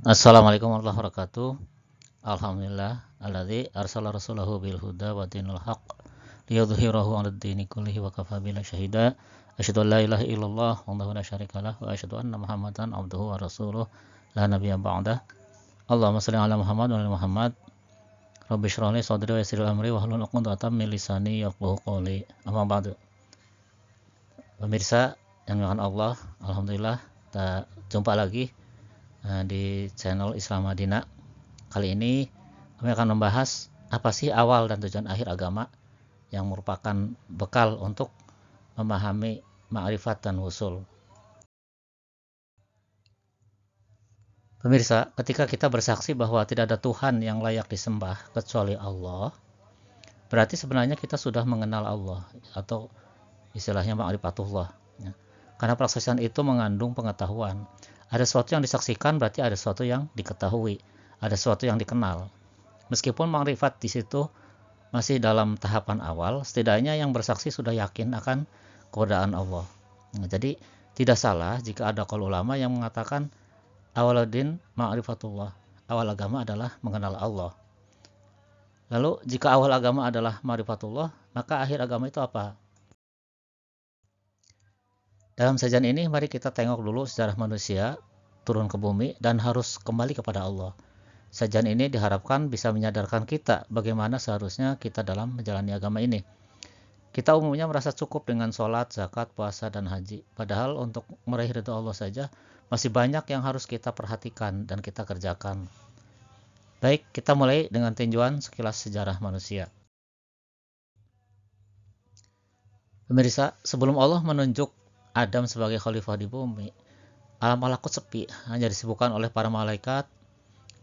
Assalamualaikum warahmatullahi wabarakatuh. Alhamdulillah alladzi arsala rasulahu bil huda wa dinil haqq liyudhhirahu 'alad dini kullihi wa kafa billahi syahida. Asyhadu an la ilaha illallah wahdahu la syarikalah wa asyhadu anna Muhammadan abduhu wa rasuluh la nabiyya ba'dah. Allahumma shalli ala Muhammad wa ala Muhammad. Rabbi shrah li sadri wa yassir li amri wahlul 'uqdatam min lisani yafqahu qawli. Amma ba'du. Pemirsa yang dimuliakan Allah, alhamdulillah kita jumpa lagi di channel Islam Madinah. Kali ini kami akan membahas apa sih awal dan tujuan akhir agama yang merupakan bekal untuk memahami ma'rifat dan usul. Pemirsa, ketika kita bersaksi bahwa tidak ada Tuhan yang layak disembah kecuali Allah, berarti sebenarnya kita sudah mengenal Allah atau istilahnya ma'rifatullah. Karena persaksian itu mengandung pengetahuan. Ada sesuatu yang disaksikan berarti ada sesuatu yang diketahui, ada sesuatu yang dikenal. Meskipun ma'rifat di situ masih dalam tahapan awal, setidaknya yang bersaksi sudah yakin akan keberadaan Allah. Jadi tidak salah jika ada qaul ulama yang mengatakan awaluddin ma'rifatullah. Awal agama adalah mengenal Allah. Lalu jika awal agama adalah ma'rifatullah, maka akhir agama itu apa? Dalam sajian ini mari kita tengok dulu sejarah manusia turun ke bumi dan harus kembali kepada Allah. Sajian ini diharapkan bisa menyadarkan kita bagaimana seharusnya kita dalam menjalani agama ini. Kita umumnya merasa cukup dengan sholat, zakat, puasa, dan haji. Padahal untuk meraih ridha Allah saja masih banyak yang harus kita perhatikan dan kita kerjakan. Baik, kita mulai dengan tinjauan sekilas sejarah manusia. Pemirsa, sebelum Allah menunjuk Adam sebagai khalifah di bumi, alam malakut sepi, hanya disibukkan oleh para malaikat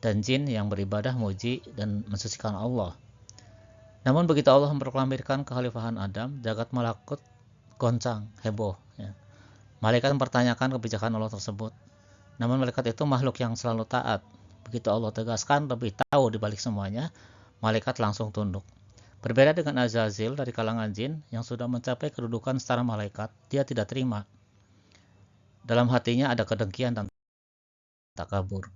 dan jin yang beribadah, muji, dan mensucikan Allah. Namun begitu Allah memproklamirkan kekhalifahan Adam, jagat malakut goncang, heboh. Malaikat mempertanyakan kebijakan Allah tersebut. Namun malaikat itu makhluk yang selalu taat. Begitu Allah tegaskan lebih tahu di balik semuanya, malaikat langsung tunduk. Berbeda dengan Azazil dari kalangan jin yang sudah mencapai kedudukan setara malaikat, dia tidak terima. Dalam hatinya ada kedengkian dan takabur.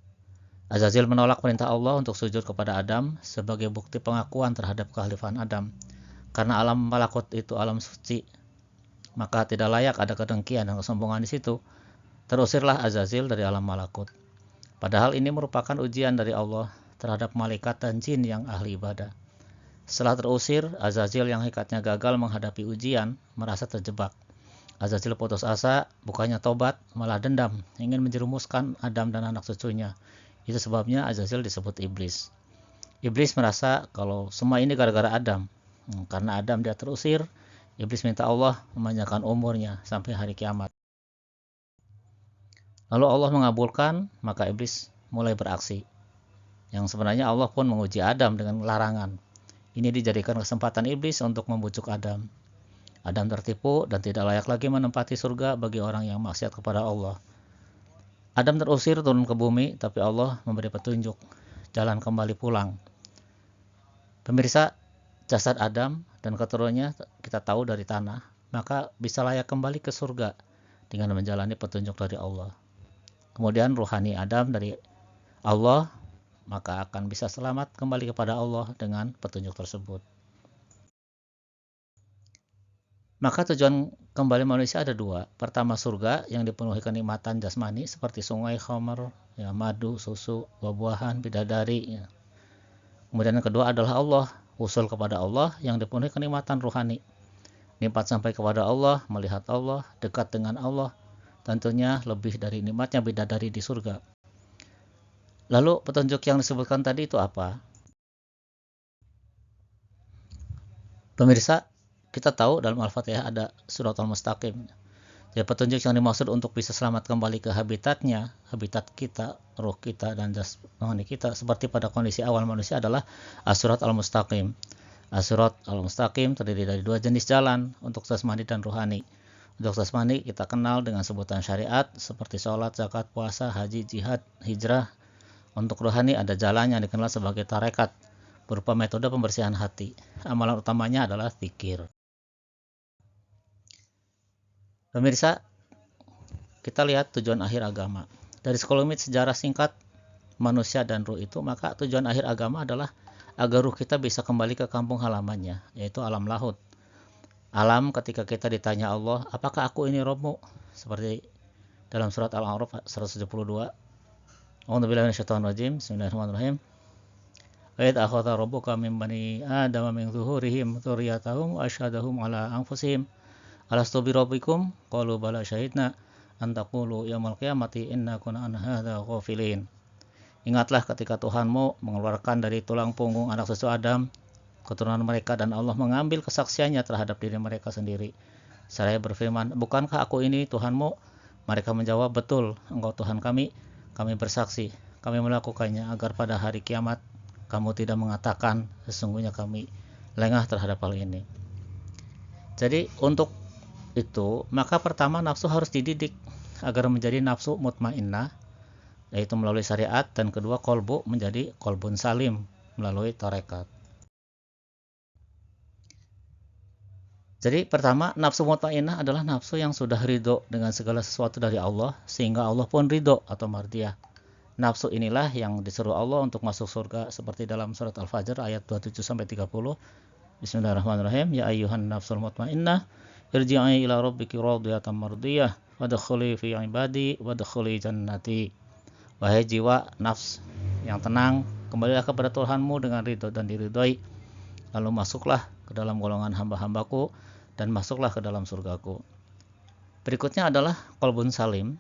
Azazil menolak perintah Allah untuk sujud kepada Adam sebagai bukti pengakuan terhadap kekhalifahan Adam. Karena alam malakut itu alam suci, maka tidak layak ada kedengkian dan kesombongan di situ. Terusirlah Azazil dari alam malakut. Padahal ini merupakan ujian dari Allah terhadap malaikat dan jin yang ahli ibadah. Setelah terusir, Azazil yang hikatnya gagal menghadapi ujian merasa terjebak. Azazil putus asa, bukannya tobat, malah dendam, ingin menjerumuskan Adam dan anak cucunya. Itu sebabnya Azazil disebut iblis. Iblis merasa kalau semua ini gara-gara Adam. Karena Adam dia terusir, iblis minta Allah memanjangkan umurnya sampai hari kiamat. Lalu Allah mengabulkan, maka iblis mulai beraksi. Yang sebenarnya Allah pun menguji Adam dengan larangan. Ini dijadikan kesempatan iblis untuk membujuk Adam. Adam tertipu dan tidak layak lagi menempati surga bagi orang yang maksiat kepada Allah. Adam terusir turun ke bumi, tapi Allah memberi petunjuk, jalan kembali pulang. Pemirsa, jasad Adam dan keturunannya kita tahu dari tanah, maka bisa layak kembali ke surga dengan menjalani petunjuk dari Allah. Kemudian ruhani Adam dari Allah, maka akan bisa selamat kembali kepada Allah dengan petunjuk tersebut. Maka tujuan kembali manusia ada dua. Pertama surga yang dipenuhi kenikmatan jasmani seperti sungai, khamar, madu, susu, buah-buahan, bidadari. Kemudian yang kedua adalah Allah, usul kepada Allah yang dipenuhi kenikmatan ruhani. Nikmat sampai kepada Allah, melihat Allah, dekat dengan Allah, tentunya lebih dari nikmatnya bidadari di surga. Lalu petunjuk yang disebutkan tadi itu apa? Pemirsa, kita tahu dalam Al-Fatihah ada surat Al-Mustaqim. Jadi petunjuk yang dimaksud untuk bisa selamat kembali ke habitatnya, habitat kita, roh kita, dan jasmani kita, seperti pada kondisi awal manusia adalah As-Surat Al-Mustaqim. As-Surat Al-Mustaqim terdiri dari dua jenis jalan untuk jasmani dan ruhani. Untuk jasmani kita kenal dengan sebutan syariat seperti sholat, zakat, puasa, haji, jihad, hijrah. Untuk rohani ada jalan yang dikenal sebagai tarekat, berupa metode pembersihan hati. Amalan utamanya adalah zikir. Pemirsa, kita lihat tujuan akhir agama. Dari sekelumit sejarah singkat manusia dan ruh itu, maka tujuan akhir agama adalah agar ruh kita bisa kembali ke kampung halamannya, yaitu alam lahut. Alam ketika kita ditanya Allah, apakah aku ini Robmu? Seperti dalam surat Al-A'raf 172. A'udzubillahi minasyaitonirrajim. Bismillahirrahmanirrahim. Wa idz akhadha rabbuka min bani adama min zuhurihim dzurriyyatahum wa asyhadahum ala anfusihim alastu bi rabbikum qalu bala syahidna an taqulu yaumil qiyamati inna kunna an hadza ghafilin. Ingatlah ketika Tuhanmu mengeluarkan dari tulang punggung anak cucu Adam keturunan mereka dan Allah mengambil kesaksiannya terhadap diri mereka sendiri. Seraya berfirman, bukankah aku ini Tuhanmu? Mereka menjawab, betul, engkau Tuhan kami bersaksi, kami melakukannya agar pada hari kiamat kamu tidak mengatakan sesungguhnya kami lengah terhadap hal ini. Jadi untuk itu, maka pertama nafsu harus dididik agar menjadi nafsu mutmainnah, yaitu melalui syariat, dan kedua kolbu menjadi kolbun salim melalui tarekat. Jadi pertama, nafsu mutmainnah adalah nafsu yang sudah ridho dengan segala sesuatu dari Allah, sehingga Allah pun ridho atau mardiyah. Nafsu inilah yang diseru Allah untuk masuk surga, seperti dalam surat Al-Fajr ayat 27-30. Bismillahirrahmanirrahim. Ya ayyuhan nafsul mutmainnah, irji'i ila rabbiki radiyatan mardiyah, wadkhuli fi ibadi wadkhuli jannati. Wahai jiwa nafs yang tenang, kembalilah kepada Tuhanmu dengan ridho dan diridhoi, lalu masuklah ke dalam golongan hamba-hambaku dan masuklah ke dalam surgaku. Berikutnya adalah kolbun salim,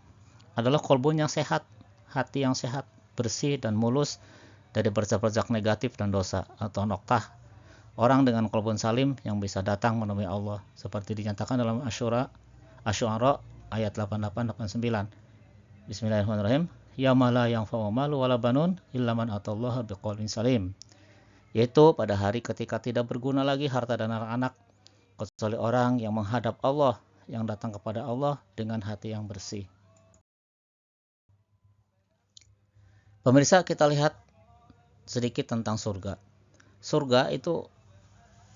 adalah kolbun yang sehat, hati yang sehat, bersih dan mulus dari percak-percak negatif dan dosa atau noktah. Orang dengan kolbun salim yang bisa datang menemui Allah, seperti dinyatakan dalam Asy-Syu'ara ayat 88-89. Bismillahirrahmanirrahim. Yauma la yanfa'u malu wala banun illa man atallaha biqalbin salim. Yaitu pada hari ketika tidak berguna lagi harta dan anak-anak, kecuali orang yang menghadap Allah, yang datang kepada Allah dengan hati yang bersih. Pemirsa, kita lihat sedikit tentang surga. Surga itu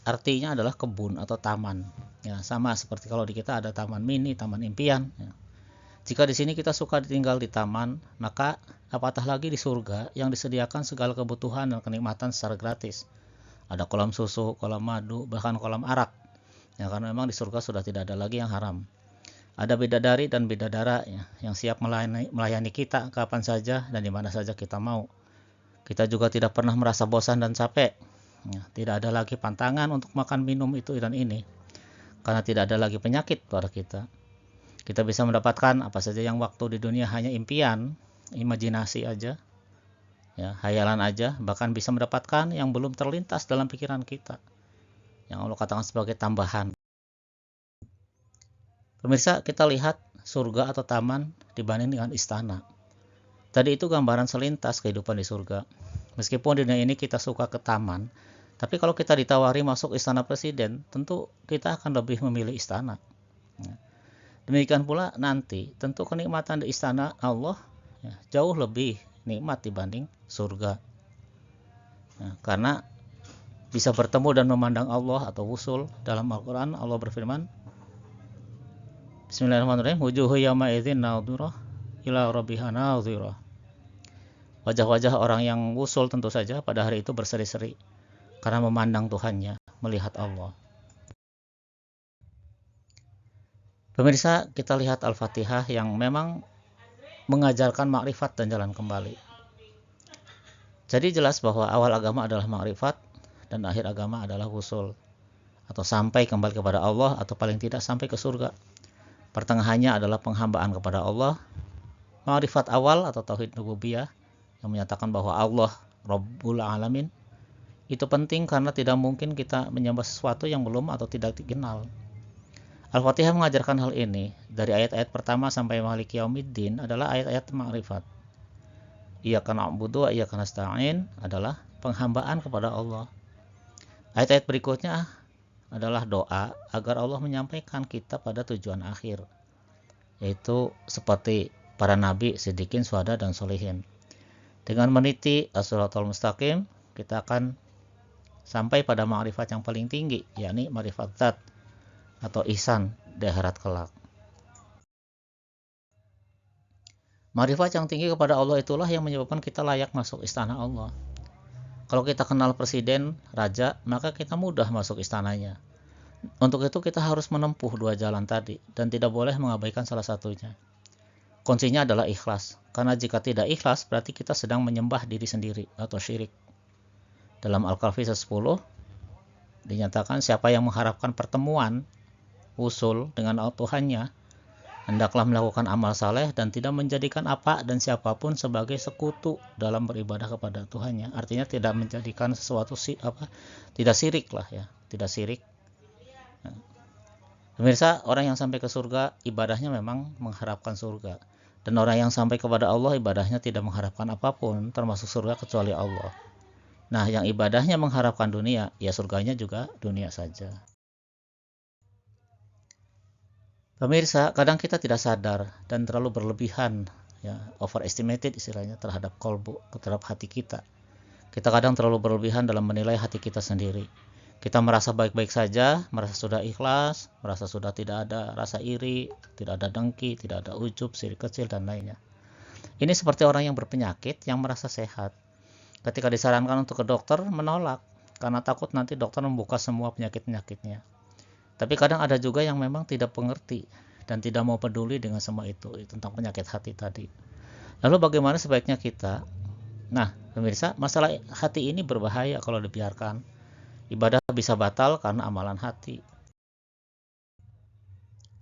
artinya adalah kebun atau taman. Ya, sama seperti kalau di kita ada taman mini, taman impian. Ya. Jika di sini kita suka tinggal di taman, maka apatah lagi di surga yang disediakan segala kebutuhan dan kenikmatan secara gratis. Ada kolam susu, kolam madu, bahkan kolam arak. Ya, karena memang di surga sudah tidak ada lagi yang haram. Ada bidadari dan bidadara ya, yang siap melayani kita kapan saja dan di mana saja kita mau. Kita juga tidak pernah merasa bosan dan capek. Ya, tidak ada lagi pantangan untuk makan minum itu dan ini. Karena tidak ada lagi penyakit pada kita. Kita bisa mendapatkan apa saja yang waktu di dunia hanya impian, imajinasi aja. Ya, hayalan aja, bahkan bisa mendapatkan yang belum terlintas dalam pikiran kita. Yang Allah katakan sebagai tambahan. Pemirsa, kita lihat surga atau taman dibanding dengan istana. Tadi itu gambaran selintas kehidupan di surga. Meskipun di dunia ini kita suka ke taman, tapi kalau kita ditawari masuk istana presiden, tentu kita akan lebih memilih istana. Demikian pula nanti, tentu kenikmatan di istana Allah ya, jauh lebih nikmat dibanding surga. Karena bisa bertemu dan memandang Allah atau wusul. Dalam Al-Quran Allah berfirman, Bismillahirrahmanirrahim, wujuhu yawma idzin nadhirah ila rabbiha nadhirah. Wajah-wajah orang yang wusul tentu saja pada hari itu berseri-seri karena memandang Tuhannya, melihat Allah. Pemirsa, kita lihat Al-Fatihah yang memang mengajarkan makrifat dan jalan kembali. Jadi jelas bahwa awal agama adalah makrifat dan akhir agama adalah wusul atau sampai kembali kepada Allah, atau paling tidak sampai ke surga. Pertengahannya adalah penghambaan kepada Allah. Makrifat awal atau tauhid rububiyah yang menyatakan bahwa Allah Rabbul Alamin itu penting karena tidak mungkin kita menyembah sesuatu yang belum atau tidak dikenal. Al-Fatihah mengajarkan hal ini. Dari ayat-ayat pertama sampai Maliki Yaumiddin adalah ayat-ayat makrifat. Iyyaka na'budu wa iyyaka nasta'in adalah penghambaan kepada Allah. Ayat-ayat berikutnya adalah doa agar Allah menyampaikan kita pada tujuan akhir, yaitu seperti para nabi, siddiqin, syuhada, dan sholihin. Dengan meniti as-siratal mustaqim, kita akan sampai pada makrifat yang paling tinggi, yakni makrifat zat atau ihsan di akhirat kelak. Makrifat yang tinggi kepada Allah itulah yang menyebabkan kita layak masuk istana Allah. Kalau kita kenal presiden, raja, maka kita mudah masuk istananya. Untuk itu kita harus menempuh dua jalan tadi dan tidak boleh mengabaikan salah satunya. Kuncinya adalah ikhlas, karena jika tidak ikhlas berarti kita sedang menyembah diri sendiri atau syirik. Dalam Al-Kahfi 10 dinyatakan siapa yang mengharapkan pertemuan usul dengan Tuhannya, hendaklah melakukan amal saleh dan tidak menjadikan apa dan siapapun sebagai sekutu dalam beribadah kepada Tuhannya. Artinya tidak menjadikan sesuatu tidak syirik lah ya, tidak syirik. Nah, pemirsa, orang yang sampai ke surga ibadahnya memang mengharapkan surga, dan orang yang sampai kepada Allah ibadahnya tidak mengharapkan apapun termasuk surga kecuali Allah. Nah, yang ibadahnya mengharapkan dunia, ya surganya juga dunia saja. Pemirsa, kadang kita tidak sadar dan terlalu berlebihan, ya, overestimated istilahnya terhadap kolbu, terhadap hati kita. Kita kadang terlalu berlebihan dalam menilai hati kita sendiri. Kita merasa baik-baik saja, merasa sudah ikhlas, merasa sudah tidak ada rasa iri, tidak ada dengki, tidak ada ujub, sirik kecil, dan lainnya. Ini seperti orang yang berpenyakit yang merasa sehat. Ketika disarankan untuk ke dokter, menolak, karena takut nanti dokter membuka semua penyakit-penyakitnya. Tapi kadang ada juga yang memang tidak mengerti dan tidak mau peduli dengan semua itu tentang penyakit hati tadi. Lalu bagaimana sebaiknya kita? Nah, pemirsa, masalah hati ini berbahaya kalau dibiarkan. Ibadah bisa batal karena amalan hati.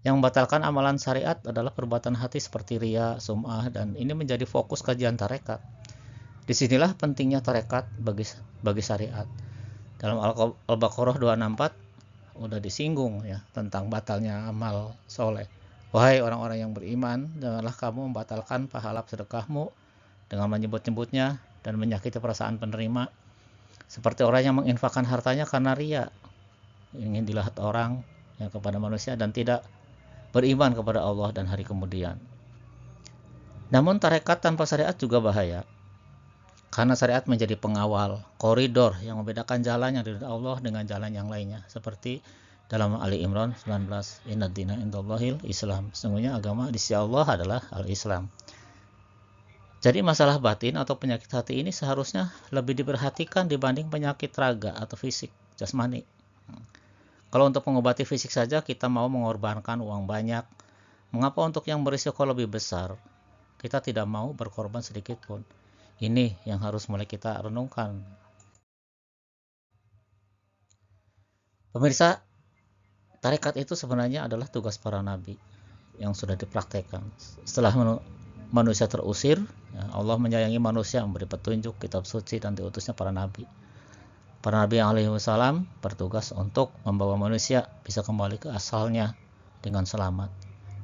Yang membatalkan amalan syariat adalah perbuatan hati seperti riya, sum'ah, dan ini menjadi fokus kajian tarekat. Disinilah pentingnya tarekat bagi syariat. Dalam Al-Baqarah 264 udah disinggung ya tentang batalnya amal soleh. Wahai orang-orang yang beriman, janganlah kamu membatalkan pahala sedekahmu dengan menyebut-nyebutnya dan menyakiti perasaan penerima, seperti orang yang menginfakkan hartanya karena riya, ingin dilihat orang ya, kepada manusia, dan tidak beriman kepada Allah dan hari kemudian. Namun tarekat tanpa syariat juga bahaya, karena syariat menjadi pengawal, koridor yang membedakan jalan yang dari Allah dengan jalan yang lainnya. Seperti dalam Ali Imran 19, Inna dina indallahil Islam. Sesungguhnya agama di sisi Allah adalah Al-Islam. Jadi masalah batin atau penyakit hati ini seharusnya lebih diperhatikan dibanding penyakit raga atau fisik, jasmani. Kalau untuk mengobati fisik saja kita mau mengorbankan uang banyak, mengapa untuk yang berisiko lebih besar kita tidak mau berkorban sedikit pun? Ini yang harus mulai kita renungkan. Pemirsa, tarekat itu sebenarnya adalah tugas para nabi yang sudah dipraktekkan. Setelah manusia terusir, Allah menyayangi manusia, memberi petunjuk, kitab suci, dan diutusnya para nabi. Para nabi yang alaihi wasallam bertugas untuk membawa manusia bisa kembali ke asalnya dengan selamat.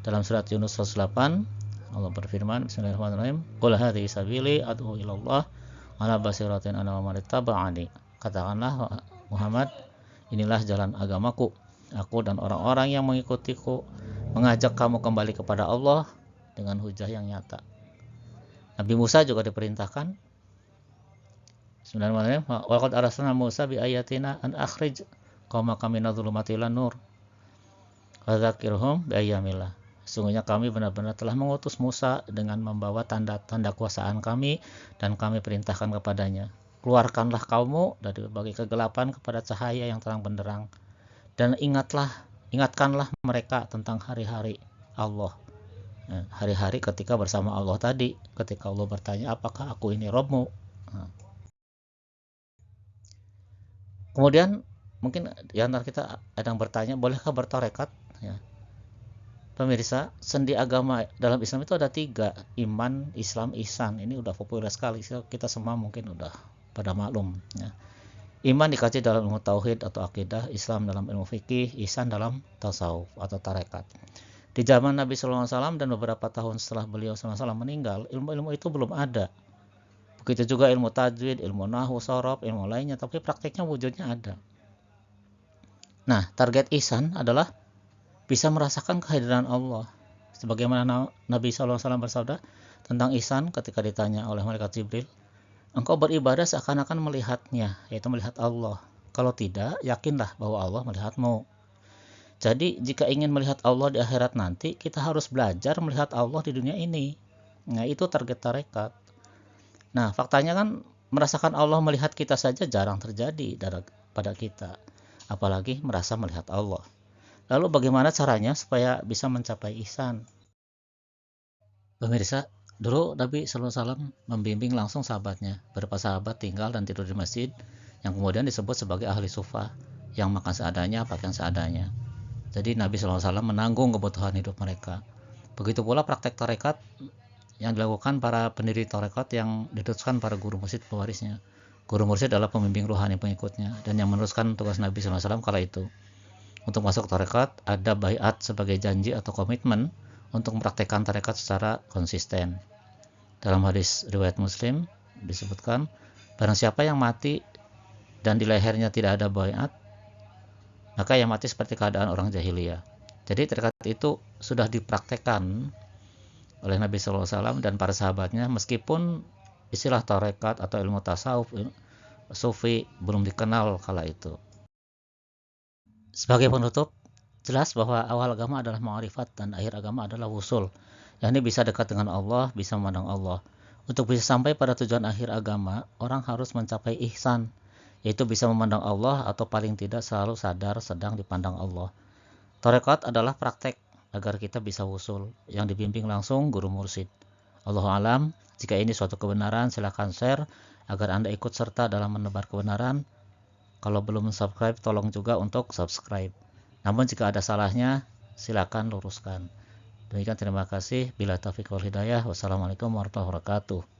Dalam surat Yunus 108, Allah berfirman, Bismillahirrahmanirrahim, Qul hadhihi sabili ad'u ilallah ala basiratin ana wa man ittaba'ani. Katakanlah Muhammad, inilah jalan agamaku, aku dan orang-orang yang mengikutiku, mengajak kamu kembali kepada Allah dengan hujah yang nyata. Nabi Musa juga diperintahkan, Bismillahirrahmanirrahim, wa qad arsalna Musa bi ayatina an akhrij qaumaka minadh dhulumati ilan nur wa dzakirhum bi ayyamillah. Sesungguhnya kami benar-benar telah mengutus Musa dengan membawa tanda-tanda kuasaan kami, dan kami perintahkan kepadanya, keluarkanlah kaummu dari berbagai kegelapan kepada cahaya yang terang benderang, dan ingatkanlah mereka tentang hari-hari Allah. Hari-hari ketika bersama Allah tadi, ketika Allah bertanya, apakah aku ini Robmu? Kemudian mungkin di antara kita ada yang bertanya, bolehkah bertarekat? Ya. Pemirsa, sendi agama dalam Islam itu ada 3, iman, Islam, ihsan. Ini udah populer sekali, kita semua mungkin udah pada maklum. Ya. Iman dikaji dalam ilmu tauhid atau akidah, Islam dalam ilmu fikih, ihsan dalam tasawuf atau tarekat. Di zaman Nabi SAW dan beberapa tahun setelah beliau SAW meninggal, ilmu-ilmu itu belum ada. Begitu juga ilmu tajwid, ilmu nahwu, sorof, ilmu lainnya, tapi prakteknya wujudnya ada. Nah, target ihsan adalah bisa merasakan kehadiran Allah. Sebagaimana Nabi SAW bersabda tentang ihsan ketika ditanya oleh malaikat Jibril, engkau beribadah seakan-akan melihatnya, yaitu melihat Allah. Kalau tidak, yakinlah bahwa Allah melihatmu. Jadi jika ingin melihat Allah di akhirat nanti, kita harus belajar melihat Allah di dunia ini. Nah, itu target tarekat. Nah, faktanya kan merasakan Allah melihat kita saja jarang terjadi pada kita, apalagi merasa melihat Allah. Lalu bagaimana caranya supaya bisa mencapai ihsan? Pemirsa, dulu Nabi Sallallahu Alaihi Wasallam membimbing langsung sahabatnya. Beberapa sahabat tinggal dan tidur di masjid yang kemudian disebut sebagai ahli sufa, yang makan seadanya, pakaian seadanya. Jadi Nabi Sallallahu Alaihi Wasallam menanggung kebutuhan hidup mereka. Begitu pula praktek tarekat yang dilakukan para pendiri tarekat yang diteruskan para guru mursyid pewarisnya. Guru mursyid adalah pembimbing rohani pengikutnya dan yang meneruskan tugas Nabi Sallallahu Alaihi Wasallam kala itu. Untuk masuk tarekat ada baiat sebagai janji atau komitmen untuk mempraktekkan tarekat secara konsisten. Dalam hadis riwayat Muslim disebutkan, barang siapa yang mati dan di lehernya tidak ada baiat, maka yang mati seperti keadaan orang jahiliyah. Jadi tarekat itu sudah dipraktekkan oleh Nabi SAW dan para sahabatnya, meskipun istilah tarekat atau ilmu tasawuf, sufi belum dikenal kala itu. Sebagai penutup, jelas bahwa awal agama adalah ma'rifat dan akhir agama adalah wusul. Yang ini bisa dekat dengan Allah, bisa memandang Allah. Untuk bisa sampai pada tujuan akhir agama, orang harus mencapai ihsan, yaitu bisa memandang Allah atau paling tidak selalu sadar sedang dipandang Allah. Tarekat adalah praktek agar kita bisa wusul, yang dibimbing langsung guru mursyid. Allahu alam, jika ini suatu kebenaran silakan share agar Anda ikut serta dalam menebar kebenaran. Kalau belum subscribe, tolong juga untuk subscribe. Namun jika ada salahnya, silakan luruskan. Demikian, terima kasih. Bila taufiq wal hidayah. Wassalamualaikum warahmatullahi wabarakatuh.